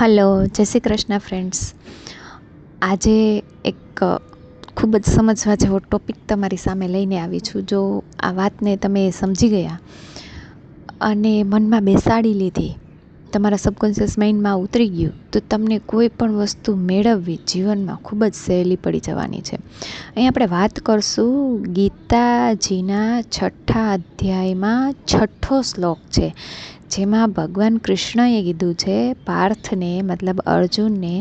Hello, જય Shri Krishna friends. આજે એક ખૂબ જ સમજવા જેવો ટૉપિક તમારી સામે લઈને આવી છું. જો આ વાતને તમે સમજી ગયા અને મનમાં બેસાડી લીધી, તમારા સબકોન્શિયસ માઇન્ડમાં ઉતરી ગયું, તો તમને કોઈ પણ વસ્તુ મેળવવી જીવનમાં ખૂબ જ સહેલી પડી જવાની છે. અહીં આપણે વાત કરશું ગીતાજીના 6થા અધ્યાયમાં 6થો શ્લોક છે, જેમાં ભગવાન કૃષ્ણએ કીધું છે પાર્થને, મતલબ અર્જુનને,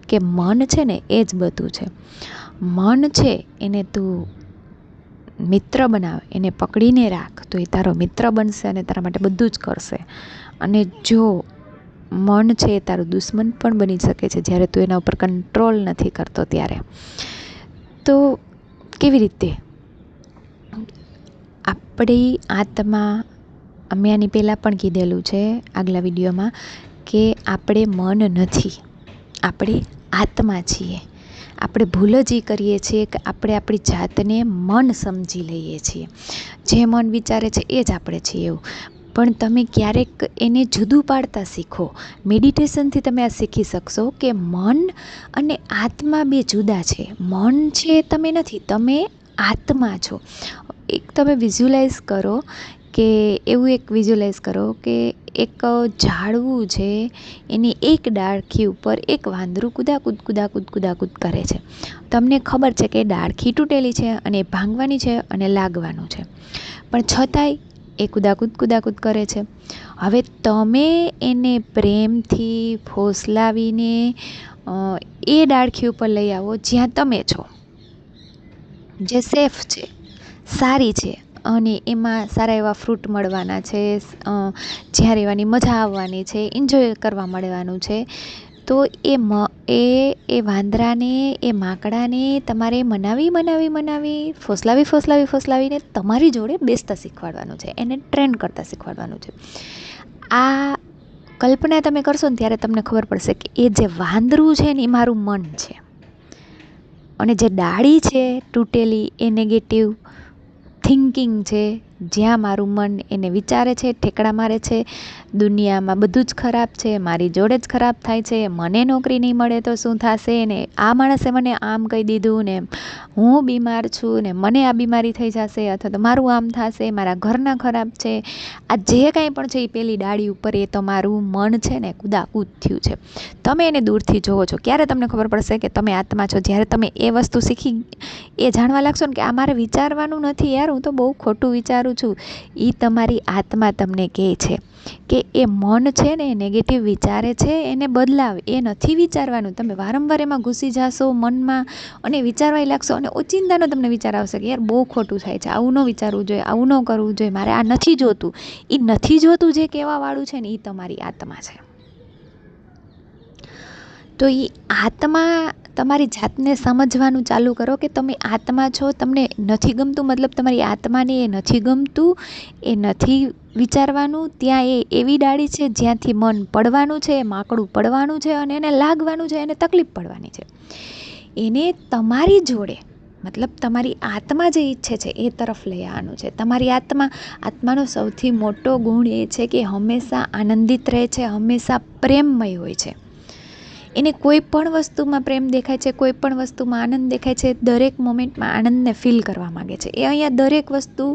કે મન છે ને એ જ બધું છે. મન છે એને તું મિત્ર બનાવ, એને પકડીને રાખ તો એ તારો મિત્ર બનશે અને તારા માટે બધું જ કરશે. અને જો મન છે એ તારું દુશ્મન પણ બની શકે છે જ્યારે તું એના ઉપર કંટ્રોલ નથી કરતો ત્યારે. તો કેવી રીતે આપણી આત્મા, અમે આની પહેલાં પણ કીધેલું છે આગલા વિડીયોમાં, કે આપણે મન નથી, આપણે આત્મા છીએ. આપણે ભૂલ જ એ કરીએ છીએ કે આપણે આપણી જાતને મન સમજી લઈએ છીએ. જે મન વિચારે છે એ જ આપણે છીએ એવું. પણ તમે ક્યારેક એને જુદું પાડતા શીખો. મેડિટેશનથી તમે આ શીખી શકશો કે મન અને આત્મા બે જુદા છે. મન છે તમે નથી, તમે આત્મા છો. એક તમે વિઝ્યુલાઇઝ કરો કે એવું એક વિઝ્યુલાઇઝ કરો કે એક ઝાડવું છે, એની એક ડાળખી ઉપર એક વાંદરું કુદાકૂદ કરે છે. તમને ખબર છે કે ડાળખી તૂટેલી છે અને ભાંગવાની છે અને લાગવાનું છે, પણ છતાંય એ કુદાકૂદ કરે છે. હવે તમે એને પ્રેમથી ફોસલાવીને એ ડાળખી ઉપર લઈ આવો જ્યાં તમે છો, જે સેફ છે, સારી છે, અને એમાં સારા એવા ફ્રૂટ મળવાના છે, જ્યાં રહેવાની મજા આવવાની છે, એન્જોય કરવા મળવાનું છે. તો એ વાંદરાને, એ માકડાને તમારે મનાવી ફોસલાવીને તમારી જોડે બેસતા શીખવાડવાનું છે, એને ટ્રેન કરતાં શીખવાડવાનું છે. આ કલ્પના તમે કરશો ને ત્યારે તમને ખબર પડશે કે એ જે વાંદરું છે ને એ મારું મન છે, અને જે ડાળી છે તૂટેલી એ નેગેટિવ થિંકિંગ છે, જ્યાં મારું મન એને વિચારે છે, ઠેકડા મારે છે, દુનિયામાં બધું જ ખરાબ છે, મારી જોડે જ ખરાબ થાય છે, મને નોકરી નહીં મળે તો શું થશે, ને આ માણસે મને આમ કહી દીધું, ને હું બીમાર છું, ને મને આ બીમારી થઈ જશે, અથવા તો મારું આમ થશે, મારા ઘરના ખરાબ છે. આ જે કાંઈ પણ છે એ પેલી ડાળી ઉપર એ તમારું મન છે ને કુદાકૂદ થયું છે. તમે એને દૂરથી જોવો છો. ક્યારે તમને ખબર પડશે કે તમે આત્મા છો? જ્યારે તમે એ વસ્તુ શીખી, એ જાણવા લાગશો ને કે આ મારે વિચારવાનું નથી યાર, હું તો બહુ ખોટું વિચારું છું. એ તમારી આત્મા તમને કહે છે કે એ મન છે ને એ નેગેટિવ વિચારે છે, એને બદલાવ. એ નથી વિચારવાનું. તમે વારંવાર એમાં ઘૂસી જશો મનમાં અને વિચારવાય લાગશો, અને ઓચિંતાનો તમને વિચાર આવશે કે યાર બહુ ખોટું થાય છે, આવું ન વિચારવું જોઈએ, આવું ન કરવું જોઈએ, મારે આ નથી જોતું. એ નથી જોતું જે કહેવાવાળું છે ને એ તમારી આત્મા છે. તો એ આત્મા, તમારી જાતને સમજવાનું ચાલુ કરો કે તમે આત્મા છો. તમને નથી ગમતું, મતલબ તમારી આત્માને એ નથી ગમતું, એ નથી વિચારવાનું. ત્યાં એ એવી ડાળી છે જ્યાંથી મન પડવાનું છે, માકડું પડવાનું છે, અને એને લાગવાનું છે, એને તકલીફ પડવાની છે. એને તમારી જોડે, મતલબ તમારી આત્મા જે ઈચ્છે છે એ તરફ લઈ આવવાનું છે. તમારી આત્માનો સૌથી મોટો ગુણ એ છે કે હંમેશા આનંદિત રહે છે, હંમેશા પ્રેમમય હોય છે. એને કોઈ પણ વસ્તુમાં પ્રેમ દેખાય છે, કોઈ પણ વસ્તુમાં આનંદ દેખાય છે, દરેક મોમેન્ટમાં આનંદને ફીલ કરવા માગે છે. એ અહીંયા દરેક વસ્તુ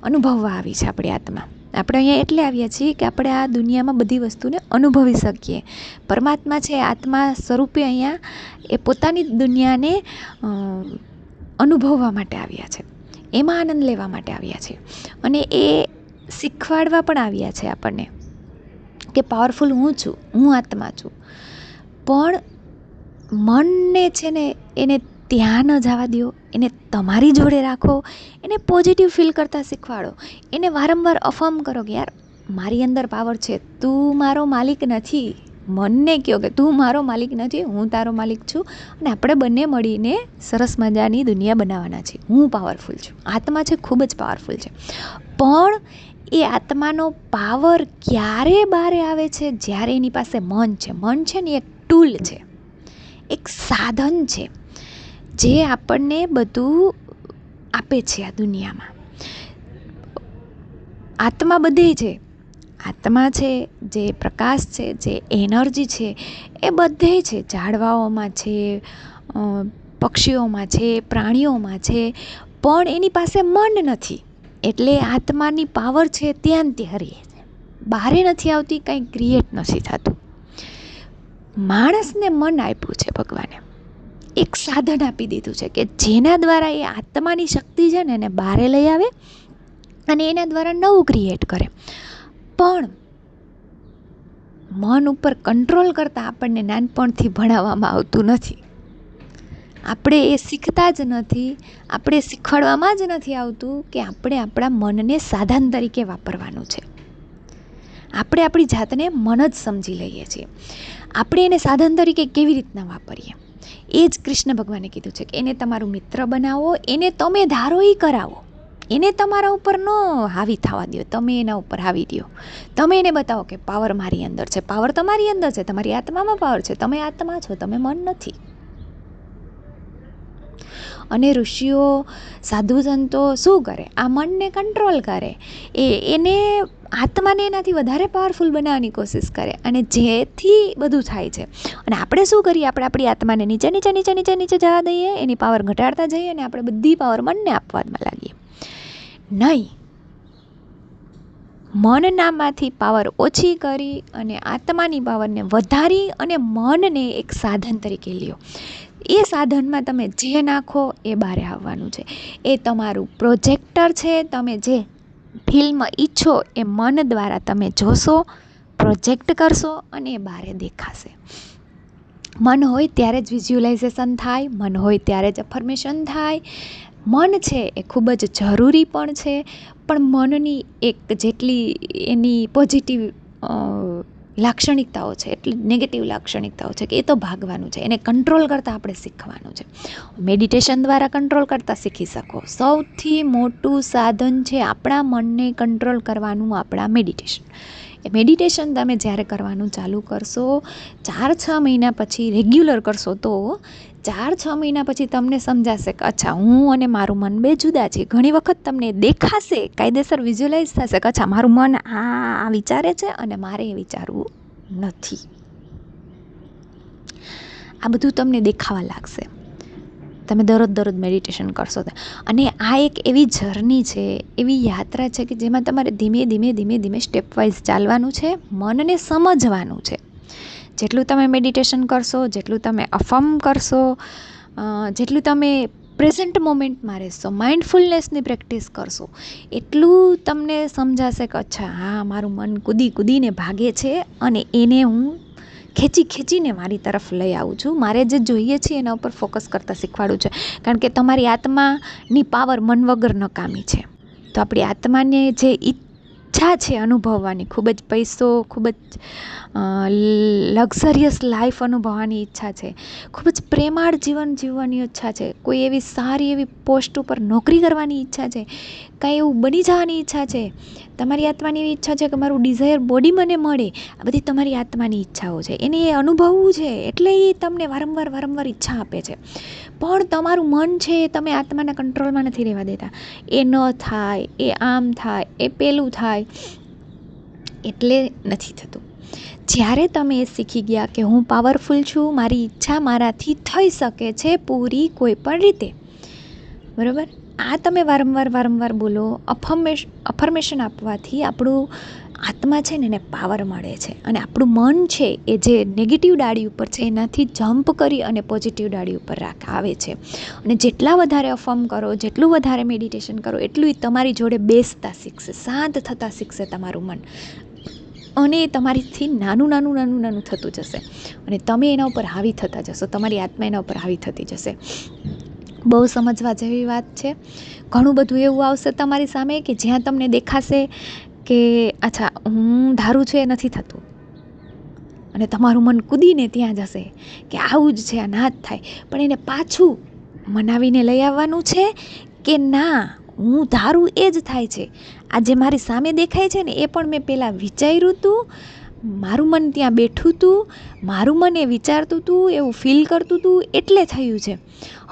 અનુભવવા આવી છે આપણી આત્મા. આપણે અહીંયા એટલે આવ્યા છીએ કે આપણે આ દુનિયામાં બધી વસ્તુને અનુભવી શકીએ. પરમાત્મા છે, આત્મા સ્વરૂપે અહીંયા એ પોતાની દુનિયાને અનુભવવા માટે આવ્યા છે, એમાં આનંદ લેવા માટે આવ્યા છે, અને એ શીખવાડવા પણ આવ્યા છે આપણને કે પાવરફુલ હું છું, હું આત્મા છું. પણ મનને છે ને એને ત્યાં ન જવા દો, એને તમારી જોડે રાખો, એને પોઝિટિવ ફીલ કરતાં શીખવાડો. એને વારંવાર અફર્મ કરો કે યાર મારી અંદર પાવર છે, તું મારો માલિક નથી. મનને કહો કે તું મારો માલિક નથી, હું તારો માલિક છું, અને આપણે બંને મળીને સરસ મજાની દુનિયા બનાવવાના છીએ. હું પાવરફુલ છું. આત્મા છે ખૂબ જ પાવરફુલ છે. પણ એ આત્માનો પાવર ક્યારે બહારે આવે છે? જ્યારે એની પાસે મન છે. મન છે ને એક ટૂલ છે, એક સાધન છે, જે આપણને બધું આપે છે આ દુનિયામાં. આત્મા બધે છે, આત્મા છે, જે પ્રકાશ છે, જે એનર્જી છે, એ બધે છે. ઝાડવાઓમાં છે, પક્ષીઓમાં છે, પ્રાણીઓમાં છે, પણ એની પાસે મન નથી. એટલે આત્માની પાવર છે ત્યાં ત્યાં રહે છે, બહારે નથી આવતી, કંઈ ક્રિએટ નથી થતું. માણસને મન આપ્યું છે ભગવાને, એક સાધન આપી દીધું છે કે જેના દ્વારા એ આત્માની શક્તિ છે ને એને બહારે લઈ આવે અને એના દ્વારા નવું ક્રિએટ કરે. પણ મન ઉપર કંટ્રોલ કરતાં આપણને નાનપણથી ભણાવવામાં આવતું નથી. આપણે એ શીખતા જ નથી, આપણે શીખવાડવામાં જ નથી આવતું કે આપણે આપણા મનને સાધન તરીકે વાપરવાનું છે. આપણે આપણી જાતને મન જ સમજી લઈએ છીએ. આપણે એને સાધન તરીકે કેવી રીતના વાપરીએ, એ જ કૃષ્ણ ભગવાને કીધું છે કે એને તમારું મિત્ર બનાવો, એને તમે ધારો એ કરાવો, એને તમારા ઉપર ન હાવી થવા દો, તમે એના ઉપર હાવી દો. તમે એને બતાવો કે પાવર મારી અંદર છે, પાવર તમારી અંદર છે, તમારી આત્મામાં પાવર છે, તમે આત્મા છો, તમે મન નથી. અને ઋષિઓ, સાધુ સંતો શું કરે? આ મનને કંટ્રોલ કરે, એને આત્માને એનાથી વધારે પાવરફુલ બનાવવાની કોશિશ કરે, અને જેથી બધું થાય છે. અને આપણે શું કરીએ? આપણે આપણી આત્માને નીચે નીચે નીચે નીચે નીચે જવા દઈએ, એની પાવર ઘટાડતા જઈએ, અને આપણે બધી પાવર મનને આપવામાં લાગીએ. નહીં, મનનામાંથી પાવર ઓછી કરી અને આત્માની પાવરને વધારી અને મનને એક સાધન તરીકે લ્યો. એ સાધનમાં તમે જે નાખો એ બહાર આવવાનું છે. એ તમારું પ્રોજેક્ટર છે. તમે જે ફિલ્મ ઈચ્છો એ મન દ્વારા તમે જોશો, પ્રોજેક્ટ કરશો અને એ બહાર દેખાશે. મન હોય ત્યારે જ વિઝ્યુલાઇઝેશન થાય, મન હોય ત્યારે જ અફર્મેશન થાય. મન છે એ ખૂબ જ જરૂરી પણ છે, પણ મનની એક જેટલી એની પોઝિટિવ લાક્ષણિકતાઓ છે એટલી નેગેટિવ લાક્ષણિકતાઓ છે કે એ તો ભાગવાનું છે. એને કંટ્રોલ કરતાં આપણે શીખવાનું છે. મેડિટેશન દ્વારા કંટ્રોલ કરતાં શીખી શકો. સૌથી મોટું સાધન છે આપણા મનને કંટ્રોલ કરવાનું, આપણા મેડિટેશન. એ મેડિટેશન તમે જ્યારે કરવાનું ચાલુ કરશો, 4-6 મહિના પછી રેગ્યુલર કરશો, તો 4-6 મહિના પછી તમને સમજાશે કે અચ્છા, હું અને મારું મન બે જુદા છે. ઘણી વખત તમને દેખાશે, કાયદેસર વિઝ્યુલાઇઝ થશે કે અચ્છા, મારું મન આ વિચારે છે અને મારે એ વિચારવું નથી. આ બધું તમને દેખાવા લાગશે તમે દરરોજ મેડિટેશન કરશો. અને આ એક એવી જર્ની છે, એવી યાત્રા છે કે જેમાં તમારે ધીમે ધીમે ધીમે ધીમે સ્ટેપ વાઇઝ ચાલવાનું છે, મનને સમજવાનું છે. જેટલું તમે મેડિટેશન કરશો, જેટલું તમે અફર્મ કરશો, જેટલું તમે પ્રેઝન્ટ મોમેન્ટમાં રહેશો, માઇન્ડફુલનેસની પ્રેક્ટિસ કરશો, એટલું તમને સમજાશે કે અચ્છા, હા, મારું મન કૂદી કૂદીને ભાગે છે અને એને હું ખેંચી ખેંચીને મારી તરફ લઈ આવું છું. મારે જે જોઈએ છે એના ઉપર ફોકસ કરતાં શીખવાડું છે. કારણ કે તમારી આત્માની પાવર મન વગર નકામી છે. તો આપણી આત્માને જે ઈચ્છા છે અનુભવવાની, ખૂબ જ પૈસો, ખૂબ જ લક્ઝરિયસ લાઈફ અનુભવવાની ઈચ્છા છે, ખૂબ જ પ્રેમાળ જીવન જીવવાની ઈચ્છા છે, કોઈ એવી સારી એવી પોસ્ટ ઉપર નોકરી કરવાની ઈચ્છા છે, કાંઈ એવું બની જવાની ઈચ્છા છે, તમારી આત્માની એવી ઈચ્છા છે કે મારું ડિઝાયર બોડી મને મળે. આ બધી તમારી આત્માની ઈચ્છાઓ છે, એને એ અનુભવવું છે, એટલે એ તમને વારંવાર ઈચ્છા આપે છે. પણ તમારું મન છે એ તમે આત્માના કંટ્રોલમાં નથી રહેવા દેતા. એ ન થાય, એ આમ થાય, એ પેલું થાય, એટલે નથી થતું. જ્યારે તમે એ શીખી ગયા કે હું પાવરફુલ છું, મારી ઈચ્છા મારાથી થઈ શકે છે પૂરી કોઈ પણ રીતે, બરાબર? આ તમે વારંવાર બોલો. અફર્મેશન આપવાથી આપણું આત્મા છે ને એને પાવર મળે છે, અને આપણું મન છે એ જે નેગેટિવ ડાળી ઉપર છે એનાથી જમ્પ કરી અને પોઝિટિવ ડાળી ઉપર આવે છે. અને જેટલા વધારે અફર્મ કરો, જેટલું વધારે મેડિટેશન કરો, એટલું તમારી જોડે બેસતા શીખશે, શાંત થતાં શીખશે તમારું મન, અને તમારીથી નાનું થતું જશે, અને તમે એના ઉપર હાવી થતા જશો, તમારી આત્મા એના ઉપર હાવી થતી જશે. બહુ સમજવા જેવી વાત છે. ઘણું બધું એવું આવશે તમારી સામે કે જ્યાં તમને દેખાશે કે અચ્છા, હું ધારું છું એ નથી થતું, અને તમારું મન કૂદીને ત્યાં જશે કે આવું જ છે, આ ના જ થાય. પણ એને પાછું મનાવીને લઈ આવવાનું છે કે ના, હું ધારું એ જ થાય છે. આ જે મારી સામે દેખાય છે ને, એ પણ મેં પહેલાં વિચાર્યું હતું મારું મન ત્યાં બેઠું હતું, મારું મન એ વિચારતું હતું, એવું ફીલ કરતું હતું, એટલે થયું છે.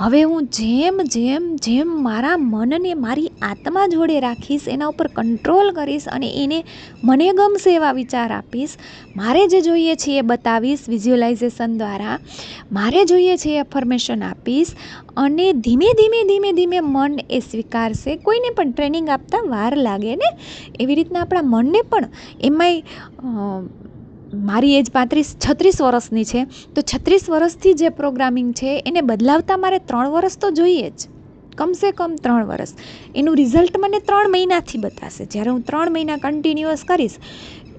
હવે હું જેમ જેમ જેમ મારા મનને મારી આત્મા જોડે રાખીશ, એના ઉપર કંટ્રોલ કરીશ અને એને મને ગમશે એવા વિચાર આપીશ, મારે જે જોઈએ છે એ બતાવીશ વિઝ્યુલાઇઝેશન દ્વારા, મારે જોઈએ છે એ અફર્મેશન આપીશ, અને ધીમે ધીમે ધીમે ધીમે મન એ સ્વીકારશે. કોઈને પણ ટ્રેનિંગ આપતા વાર લાગે ને, એવી રીતના આપણા મનને પણ એમાંય મારી એજ 36 વર્ષની છે, તો 36 વર્ષથી જે પ્રોગ્રામિંગ છે એને બદલાવતા મારે 3 વર્ષ તો જોઈએ જ, કમસે કમ 3 વર્ષ. એનું રિઝલ્ટ મને 3 મહિનાથી બતાશે. જ્યારે હું 3 મહિના કન્ટિન્યુઅસ કરીશ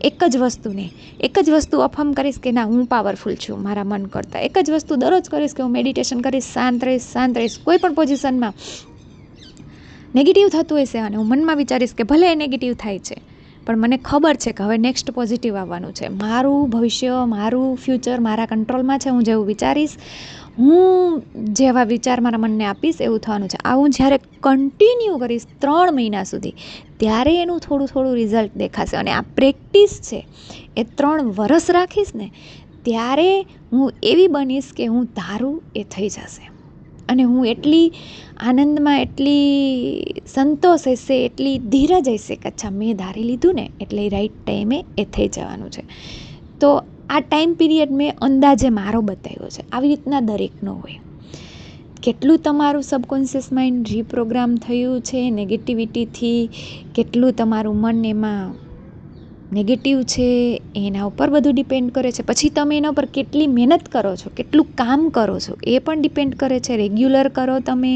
એક જ વસ્તુ અફર્મ કરીશ કે ના હું પાવરફુલ છું મારા મન કરતાં, એક જ વસ્તુ દરરોજ કરીશ કે હું મેડિટેશન કરીશ, શાંત રહીશ, કોઈ પણ પોઝિશનમાં નેગેટિવ થતું હશે અને હું મનમાં વિચારીશ કે ભલે એ નેગેટિવ થાય છે, પણ મને ખબર છે કે હવે નેક્સ્ટ પોઝિટિવ આવવાનું છે, મારું ભવિષ્ય, મારું ફ્યુચર મારા કંટ્રોલમાં છે, હું જેવું વિચારીશ, હું જેવા વિચાર મારા મનને આપીશ એવું થવાનું છે. આવું જ્યારે કન્ટિન્યુ કરીશ 3 મહિના સુધી, ત્યારે એનું થોડું થોડું રિઝલ્ટ દેખાશે. અને આ પ્રેક્ટિસ છે એ 3 વર્ષ રાખીશ ને, ત્યારે હું એવી બનીશ કે હું ધારું એ થઈ જશે. અને હું એટલી આનંદમાં, એટલી સંતોષ હશે, એટલી ધીરજ હશે કે અચ્છા મેં ધારી લીધું ને એટલે એ રાઈટ ટાઈમે એ થઈ જવાનું છે. તો આ ટાઈમ પીરિયડ મેં અંદાજે મારો બતાવ્યો છે. આવી રીતના દરેકનો હોય. કેટલું તમારું સબકોન્શિયસ માઇન્ડ રીપ્રોગ્રામ થયું છે નેગેટિવિટીથી, કેટલું તમારું મન એમાં નેગેટિવ છે, એના ઉપર બધું ડિપેન્ડ કરે છે. પછી તમે એના ઉપર કેટલી મહેનત કરો છો, કેટલું કામ કરો છો, એ પણ ડિપેન્ડ કરે છે. રેગ્યુલર કરો, તમે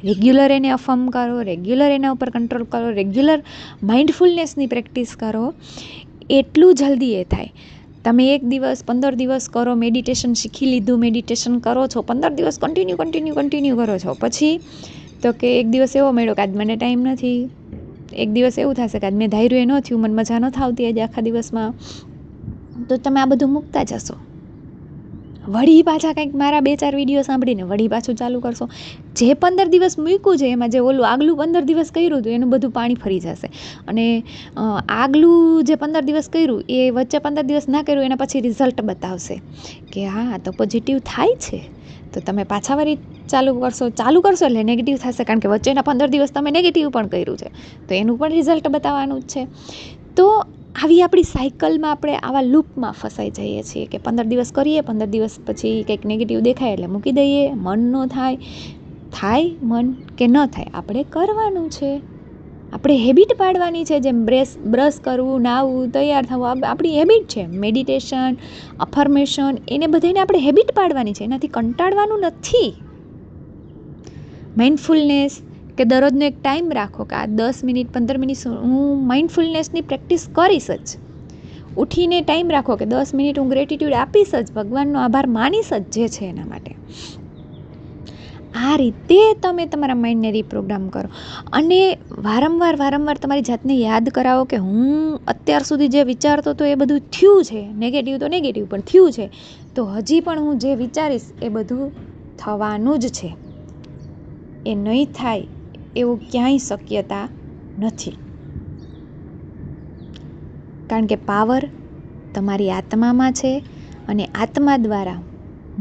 રેગ્યુલર એને અફર્મ કરો, રેગ્યુલર એના ઉપર કંટ્રોલ કરો, રેગ્યુલર માઇન્ડફુલનેસની પ્રેક્ટિસ કરો, એટલું જલ્દી એ થાય. તમે 1 દિવસ 15 દિવસ કરો, મેડિટેશન શીખી લીધું, મેડિટેશન કરો છો, 15 દિવસ કન્ટિન્યુ કરો છો, પછી તો કે એક દિવસ એવો મળ્યો કે આજ મને ટાઈમ નથી, એક દિવસ એવું થશે કે આજ મેં ધાર્યું એ ન થયું, મને મજા ન આવતી આજે આખા દિવસમાં, તો તમે આ બધું મૂકતા જશો. વળી પાછા કંઈક મારા 2-4 વિડીયો સાંભળીને વળી પાછું ચાલુ કરશો. જે 15 દિવસ મૂક્યું છે એમાં જે ઓલું આગલું 15 દિવસ કર્યું હતું એનું બધું પાણી ફરી જશે. અને આગલું જે 15 દિવસ કર્યું એ વચ્ચે 15 દિવસ ના કર્યું એના પછી રિઝલ્ટ બતાવશે કે હા તો પોઝિટિવ થાય છે. તો તમે પાછા વળી ચાલુ કરશો એટલે નેગેટિવ થશે, કારણ કે વચ્ચેના 15 દિવસ તમે નેગેટિવ પણ કર્યું છે, તો એનું પણ રિઝલ્ટ બતાવવાનું જ છે. તો આવી આપણી સાયકલમાં આપણે આવા લૂપમાં ફસાઈ જઈએ છીએ કે 15 દિવસ કરીએ, 15 દિવસ પછી કંઈક નેગેટિવ દેખાય એટલે મૂકી દઈએ, મન ન થાય મન કે ન થાય, આપણે કરવાનું છે, આપણે હેબિટ પાડવાની છે. જેમ બ્રશ કરવું, નાહવું, તૈયાર થવું આપણી હેબિટ છે. મેડિટેશન, અફર્મેશન એને બધાને આપણે હેબિટ પાડવાની છે, એનાથી કંટાળવાનું નથી. માઇન્ડફુલનેસ કે દરરોજનો એક ટાઈમ રાખો કે આ 10 મિનિટ 15 મિનિટ હું માઇન્ડફુલનેસની પ્રેક્ટિસ કરીશ જ. ઉઠીને ટાઈમ રાખો કે 10 મિનિટ હું ગ્રેટિટ્યૂડ આપીશ જ, ભગવાનનો આભાર માનીશ જ જે છે એના માટે. આ રીતે તમે તમારા માઇન્ડને રીપ્રોગ્રામ કરો અને વારંવાર તમારી જાતને યાદ કરાવો કે હું અત્યાર સુધી જે વિચારતો હતો એ બધું થયું છે, નેગેટિવ તો નેગેટિવ પણ થયું છે, તો હજી પણ હું જે વિચારીશ એ બધું થવાનું જ છે. એ નહીં થાય એવું ક્યાંય શક્યતા નથી, કારણ કે પાવર તમારી આત્મામાં છે અને આત્મા દ્વારા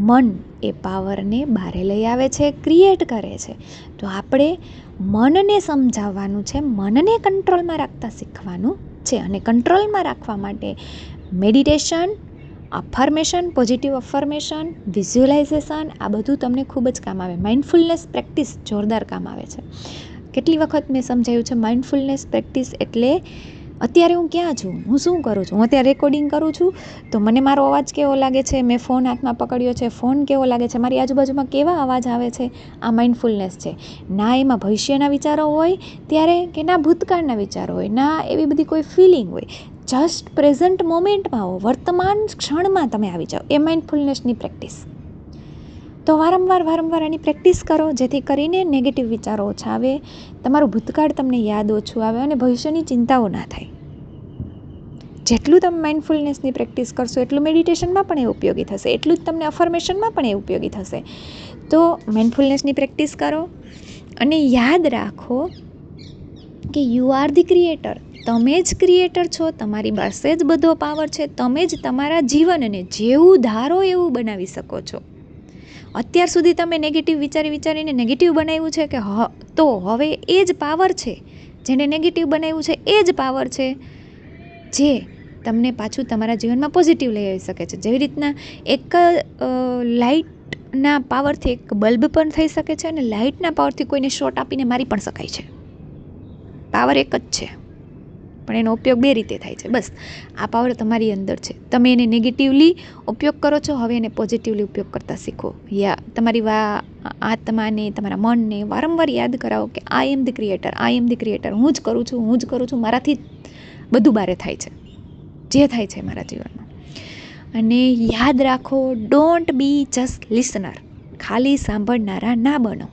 મન એ પાવરને બહાર લઈ આવે છે, ક્રિએટ કરે છે. તો આપણે મનને સમજાવવાનું છે, મનને કંટ્રોલમાં રાખતા શીખવાનું છે. અને કંટ્રોલમાં રાખવા માટે meditation, affirmation, positive affirmation, visualisation આ બધું તમને ખૂબ જ કામ આવે. માઇન્ડફુલનેસ પ્રેક્ટિસ જોરદાર કામ આવે છે. કેટલી વખત મેં સમજાવ્યું છે માઇન્ડફુલનેસ પ્રેક્ટિસ એટલે અત્યારે હું ક્યાં છું, હું શું કરું છું. હું અત્યારે રેકોર્ડિંગ કરું છું તો મને મારો અવાજ કેવો લાગે છે, મેં ફોન હાથમાં પકડ્યો છે, ફોન કેવો લાગે છે, મારી આજુબાજુમાં કેવા અવાજ આવે છે, આ માઇન્ડફુલનેસ છે. ના એમાં ભવિષ્યના વિચારો હોય ત્યારે, કે ના ભૂતકાળના વિચારો હોય, ના એવી બધી કોઈ ફિલિંગ હોય, જસ્ટ પ્રેઝન્ટ મોમેન્ટમાં હો, વર્તમાન ક્ષણમાં તમે આવી જાઓ, એ માઇન્ડફુલનેસની પ્રેક્ટિસ. તો વારંવાર આની પ્રેક્ટિસ કરો, જેથી કરીને નેગેટિવ વિચારો ઓછા આવે, તમારું ભૂતકાળ તમને યાદ ઓછું આવે અને ભવિષ્યની ચિંતાઓ ના થાય. જેટલું તમે માઇન્ડફુલનેસની પ્રેક્ટિસ કરશો એટલું મેડિટેશનમાં પણ એ ઉપયોગી થશે, એટલું જ તમને અફર્મેશનમાં પણ એ ઉપયોગી થશે. તો માઇન્ડફુલનેસની પ્રેક્ટિસ કરો અને યાદ રાખો કે યુ આર ધી ક્રિએટર. તમે જ ક્રિએટર છો, તમારી પાસે જ બધો પાવર છે. તમે જ તમારા જીવનને જેવું ધારો એવું બનાવી શકો છો. અત્યાર સુધી તમે નેગેટિવ વિચારીને નેગેટિવ બનાવ્યું છે કે તો હવે એ જ પાવર છે, જેને નેગેટિવ બનાવ્યું છે એ જ પાવર છે જે તમને પાછું તમારા જીવનમાં પોઝિટિવ લઈ આવી શકે છે. જેવી રીતના એક લાઇટના પાવરથી એક બલ્બ પણ થઈ શકે છે અને લાઇટના પાવરથી કોઈને શોર્ટ આપીને મારી પણ શકાય છે. પાવર એક જ છે, પણ એનો ઉપયોગ બે રીતે થાય છે. બસ આ પાવર તમારી અંદર છે. તમે એને નેગેટિવલી ઉપયોગ કરો છો, હવે એને પોઝિટિવલી ઉપયોગ કરતા શીખો. તમારી આત્માને, તમારા મનને વારંવાર યાદ કરાવો કે આઈ એમ ધ ક્રિએટર, હું જ કરું છું, મારાથી બધું બારે થાય છે, જે થાય છે મારા જીવનમાં. અને યાદ રાખો, ડોન્ટ બી જસ્ટ લિસનર, ખાલી સાંભળનારા ના બનો,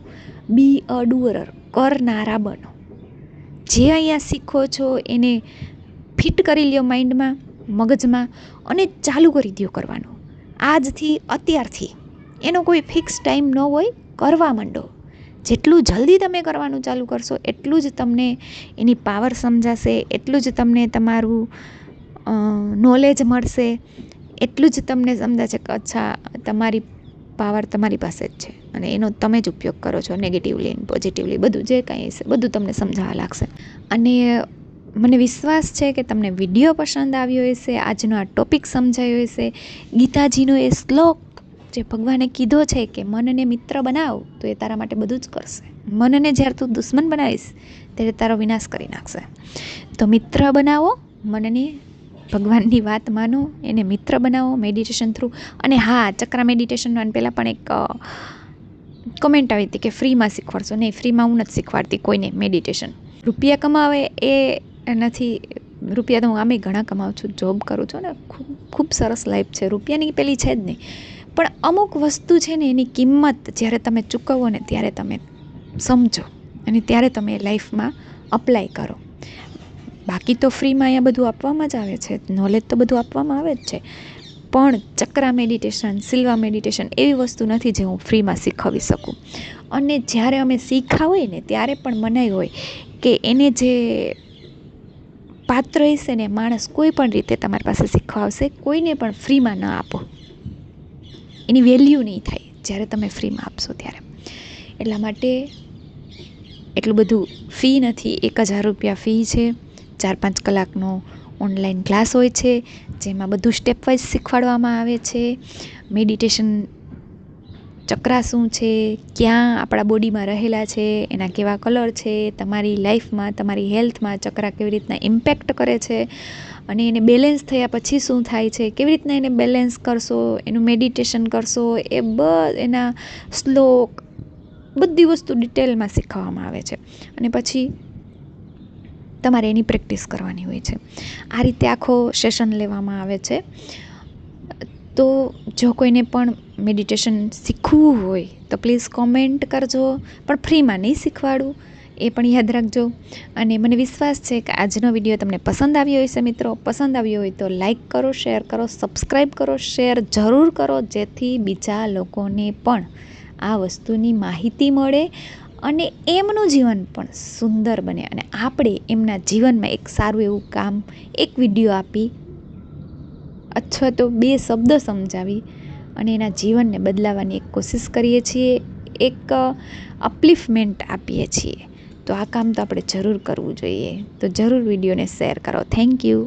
બી અ ડુઅર, કરનારા બનો. જે અહીંયા શીખો છો એને ફિટ કરી લ્યો માઇન્ડમાં, મગજમાં, અને ચાલુ કરી દો કરવાનું. આજથી, અત્યારથી. એનો કોઈ ફિક્સ ટાઈમ ન હોય, કરવા માંડો. જેટલું જલ્દી તમે કરવાનું ચાલુ કરશો એટલું જ તમને એની પાવર સમજાશે, એટલું જ તમને તમારું નોલેજ મળશે, એટલું જ તમને સમજાશે કે અચ્છા તમારી પાવર તમારી પાસે જ છે અને એનો તમે જ ઉપયોગ કરો છો, નેગેટિવલી અને પોઝિટિવલી બધું જે કાંઈ હશે બધું તમને સમજાવવા લાગશે. અને મને વિશ્વાસ છે કે તમને વિડીયો પસંદ આવ્યો હશે, આજનો આ ટોપિક સમજાયો હશે. ગીતાજીનો એ શ્લોક જે ભગવાને કીધો છે કે મનને મિત્ર બનાવ તો એ તારા માટે બધું જ કરશે. મનને જ્યારે તું દુશ્મન બનાવીશ ત્યારે તારો વિનાશ કરી નાખશે. તો મિત્ર બનાવો મનને, ભગવાનની વાત માનો, એને મિત્ર બનાવો મેડિટેશન થ્રુ. અને હા, ચક્રા મેડિટેશન પહેલાં પણ એક કમેન્ટ આવી હતી કે ફ્રીમાં શીખવાડશો. નહીં, ફ્રીમાં હું નથી શીખવાડતી કોઈને મેડિટેશન. રૂપિયા કમાવે એ નથી. રૂપિયા તો હું આમે ઘણા કમાઉં છું, જોબ કરું છું ને, ખૂબ સરસ લાઈફ છે, રૂપિયાની પેલી છે જ નહીં. પણ અમુક વસ્તુ છે ને એની કિંમત જ્યારે તમે ચૂકવો ને ત્યારે તમે સમજો અને ત્યારે તમે લાઈફમાં અપ્લાય કરો. બાકી તો ફ્રીમાં અહીંયા બધું આપવામાં જ આવે છે, નોલેજ તો બધું આપવામાં આવે જ છે. પણ ચક્રા મેડિટેશન, સિલ્વા મેડિટેશન એવી વસ્તુ નથી જે હું ફ્રીમાં શીખવી શકું. અને જ્યારે અમે શીખ્યા હોય ને ત્યારે પણ મનાઈ હોય કે એને જે પાત્ર હશે ને માણસ કોઈ પણ રીતે તમારી પાસે શીખવા આવશે. કોઈને પણ ફ્રીમાં ન આપો, એની વેલ્યુ નહીં થાય જ્યારે તમે ફ્રીમાં આપશો ત્યારે. એટલા માટે એટલું બધું ફી નથી, 1000 રૂપિયા ફી છે. 4-5 કલાકનો ઓનલાઈન ક્લાસ હોય છે જેમાં બધું સ્ટેપ વાઇઝ શીખવાડવામાં આવે છે. મેડિટેશન ચક્રા શું છે, ક્યાં આપણા બોડીમાં રહેલા છે, એના કેવા કલર છે, તમારી લાઈફમાં, તમારી હેલ્થમાં ચક્રા કેવી રીતના ઇમ્પેક્ટ કરે છે અને એને બેલેન્સ થયા પછી શું થાય છે, કેવી રીતના એને બેલેન્સ કરશો, એનું મેડિટેશન કરશો, એના શ્લોક, બધી વસ્તુ ડિટેલમાં શીખવવામાં આવે છે. અને પછી તમારે એની પ્રેક્ટિસ કરવાની હોય છે. આ રીતે આખો સેશન લેવામાં આવે છે. તો જો કોઈને પણ મેડિટેશન શીખવું હોય તો પ્લીઝ કોમેન્ટ કરજો, પણ ફ્રીમાં નહીં શીખવાડું એ પણ યાદ રાખજો. અને મને વિશ્વાસ છે કે આજનો વિડીયો તમને પસંદ આવ્યો હશે. મિત્રો, પસંદ આવ્યો હોય તો લાઈક કરો, શેર કરો, સબસ્ક્રાઈબ કરો, શેર જરૂર કરો, જેથી બીજા લોકોને પણ આ વસ્તુની માહિતી મળે અને એમનું જીવન પણ સુંદર બને અને આપણે એમના જીવનમાં એક સારું એવું કામ, એક વિડીયો આપી અથવા તો 2 શબ્દ સમજાવી અને એના જીવનને બદલાવવાની એક કોશિશ કરીએ છીએ, એક અપલિફમેન્ટ આપીએ છીએ. તો આ કામ તો આપણે જરૂર કરવું જોઈએ. તો જરૂર વિડીયોને શેર કરો. Thank you.